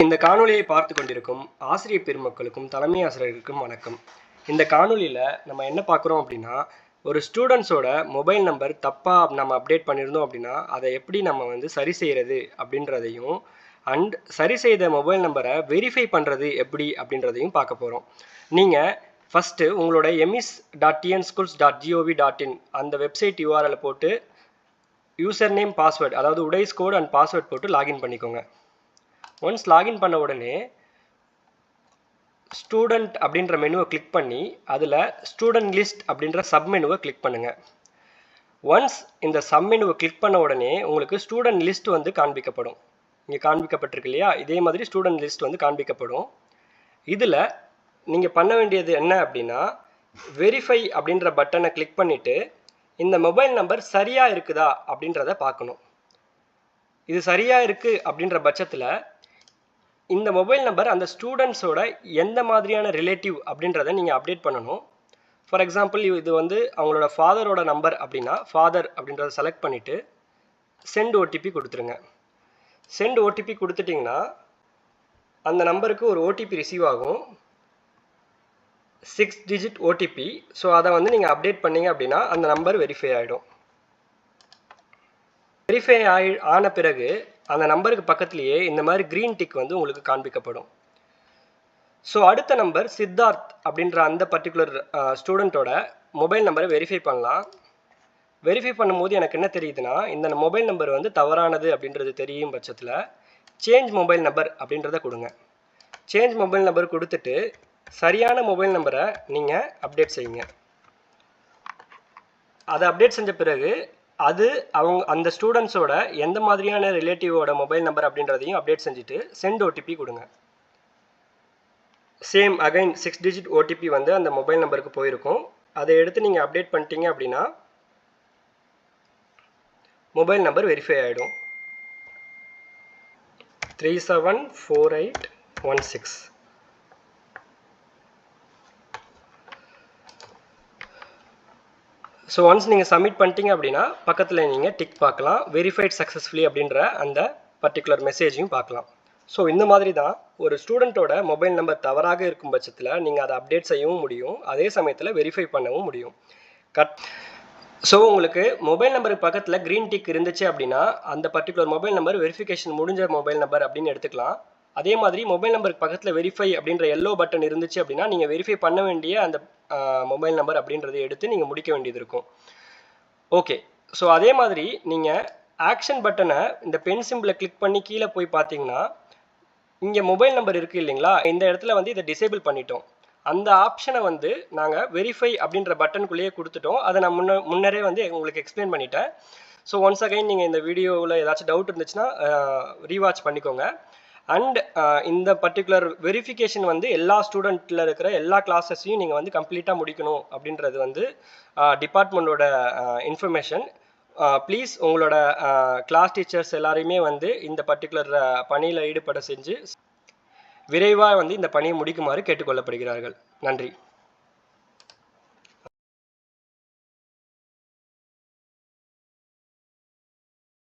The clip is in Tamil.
இந்த காணொளியை பார்த்து கொண்டிருக்கும் ஆசிரியர் பெருமக்களுக்கும் தலைமை ஆசிரியர்களுக்கும் வணக்கம். இந்த காணொளியில் நம்ம என்ன பார்க்குறோம் அப்படின்னா, ஒரு ஸ்டூடெண்ட்ஸோட மொபைல் நம்பர் தப்பாக நம்ம அப்டேட் பண்ணியிருந்தோம் அப்படின்னா அதை எப்படி நம்ம சரி செய்கிறது அப்படின்றதையும் அண்ட் சரி செய்த மொபைல் நம்பரை வெரிஃபை பண்ணுறது எப்படி அப்படின்றதையும் பார்க்க போகிறோம். நீங்கள் ஃபஸ்ட்டு உங்களோட emis.tnschools.gov.in அந்த வெப்சைட் யூஆர்எல் போட்டு யூசர் நேம் பாஸ்வேர்டு அதாவது உடைஸ் கோட் அண்ட் பாஸ்வேர்ட் போட்டு லாகின் பண்ணிக்கோங்க. ஒன்ஸ் லாகின் பண்ண உடனே ஸ்டூடெண்ட் அப்படின்ற மெனுவை கிளிக் பண்ணி அதில் ஸ்டூடெண்ட் லிஸ்ட் அப்படின்ற சப் மெனுவை கிளிக் பண்ணுங்கள். ஒன்ஸ் இந்த சப் மெனுவை கிளிக் பண்ண உடனே உங்களுக்கு ஸ்டூடெண்ட் லிஸ்ட் காண்பிக்கப்படும். இங்கே காண்பிக்கப்பட்டிருக்கு இல்லையா, இதே மாதிரி ஸ்டூடெண்ட் லிஸ்ட் காண்பிக்கப்படும். இதில் நீங்கள் பண்ண வேண்டியது என்ன அப்படின்னா, வெரிஃபை அப்படின்ற பட்டனை கிளிக் பண்ணிவிட்டு இந்த மொபைல் நம்பர் சரியாக இருக்குதா அப்படின்றத பார்க்கணும். இது சரியாக இருக்குது அப்படின்ற பட்சத்தில் இந்த மொபைல் நம்பர் அந்த ஸ்டூடெண்ட்ஸோட எந்த மாதிரியான ரிலேட்டிவ் அப்படின்றத நீங்கள் அப்டேட் பண்ணணும். ஃபார் எக்ஸாம்பிள் இது அவங்களோட ஃபாதரோட நம்பர் அப்படின்னா ஃபாதர் அப்படின்றத செலக்ட் பண்ணிவிட்டு சென்ட் ஓடிபி கொடுத்துருங்க. சென்ட் ஓடிபி கொடுத்துட்டிங்கன்னா அந்த நம்பருக்கு ஒரு ஓடிபி ரிசீவ் ஆகும், 6 டிஜிட் ஓடிபி. ஸோ அதை நீங்கள் அப்டேட் பண்ணீங்க அப்படின்னா அந்த நம்பர் வெரிஃபை ஆகிடும். வெரிஃபை ஆன பிறகு அந்த நம்பருக்கு பக்கத்துலேயே இந்த மாதிரி க்ரீன் டிக் உங்களுக்கு காண்பிக்கப்படும். ஸோ அடுத்த நம்பர் சித்தார்த் அப்படின்ற அந்த பர்டிகுலர் ஸ்டூடெண்ட்டோட மொபைல் நம்பரை வெரிஃபை பண்ணலாம். வெரிஃபை பண்ணும்போது எனக்கு என்ன தெரியுதுன்னா, இந்த மொபைல் நம்பர் தவறானது அப்படின்றது தெரியும் பட்சத்தில் சேஞ்ச் மொபைல் நம்பர் அப்படின்றத கொடுங்க. சேஞ்ச் மொபைல் நம்பர் கொடுத்துட்டு சரியான மொபைல் நம்பரை நீங்கள் அப்டேட் செய்யுங்க. அதை அப்டேட் செஞ்ச பிறகு அது அந்த ஸ்டூடெண்ட்ஸோட எந்த மாதிரியான ரிலேட்டிவோட மொபைல் நம்பர் அப்படின்றதையும் அப்டேட் செஞ்சுட்டு சென்ட் ஓடிபி கொடுங்க. சேம் அகைன் 6 டிஜிட் ஓடிபி அந்த மொபைல் நம்பருக்கு போயிருக்கும். அதை எடுத்து நீங்கள் அப்டேட் பண்ணிட்டீங்க அப்படின்னா மொபைல் நம்பர் வெரிஃபை ஆகிடும். 374816. ஸோ ஒன்ஸ் நீங்கள் சப்மிட் பண்ணிட்டீங்க அப்படின்னா பக்கத்தில் நீங்கள் டிக் பார்க்கலாம், வெரிஃபைட் சக்ஸஸ்ஃபுல்லி அப்படின்ற அந்த பர்டிகுலர் மெசேஜையும் பார்க்கலாம். ஸோ இந்த மாதிரி தான் ஒரு ஸ்டூடெண்ட்டோட மொபைல் நம்பர் தவறாக இருக்கும் பட்சத்தில் நீங்கள் அதை அப்டேட் செய்யவும் முடியும், அதே சமயத்தில் வெரிஃபை பண்ணவும் முடியும். ஸோ உங்களுக்கு மொபைல் நம்பருக்கு பக்கத்தில் க்ரீன் டிக் இருந்துச்சு அப்படின்னா அந்த பர்டிகுலர் மொபைல் நம்பர் வெரிஃபிகேஷன் முடிஞ்ச மொபைல் நம்பர் அப்படின்னு எடுத்துக்கலாம். அதே மாதிரி மொபைல் நம்பருக்கு பக்கத்தில் வெரிஃபை அப்படின்ற எல்லோ பட்டன் இருந்துச்சு அப்படின்னா நீங்கள் வெரிஃபை பண்ண வேண்டிய அந்த மொபைல் நம்பர் அப்படின்றத எடுத்து நீங்கள் முடிக்க வேண்டியது இருக்கும். ஓகே, ஸோ அதே மாதிரி நீங்கள் ஆக்ஷன் பட்டனை இந்த பென் சிம்பிளை கிளிக் பண்ணி கீழே போய் பார்த்தீங்கன்னா இங்கே மொபைல் நம்பர் இருக்குது இல்லைங்களா, இந்த இடத்துல இதை டிசேபிள் பண்ணிட்டோம். அந்த ஆப்ஷனை நாங்கள் வெரிஃபை அப்படின்ற பட்டனுக்குள்ளேயே கொடுத்துட்டோம். அதை நான் முன்னரே உங்களுக்கு எக்ஸ்பிளைன் பண்ணிட்டேன். ஸோ ஒன்ஸ் அகைன் நீங்கள் இந்த வீடியோவில் ஏதாச்சும் டவுட் இருந்துச்சுன்னா ரீவாட்ச் பண்ணிக்கோங்க. அண்ட் இந்த பர்டிகுலர் வெரிஃபிகேஷன் எல்லா ஸ்டூடெண்ட்டில் இருக்கிற எல்லா கிளாஸஸையும் நீங்கள் கம்ப்ளீட்டாக முடிக்கணும் அப்படின்றது டிபார்ட்மெண்ட்டோட இன்ஃபர்மேஷன். ப்ளீஸ் உங்களோட கிளாஸ் டீச்சர்ஸ் எல்லாரையுமே இந்த பர்டிகுலர் பணியில் ஈடுபட செஞ்சு விரைவாக இந்த பணியை முடிக்குமாறு கேட்டுக்கொள்ளப்படுகிறார்கள். நன்றி.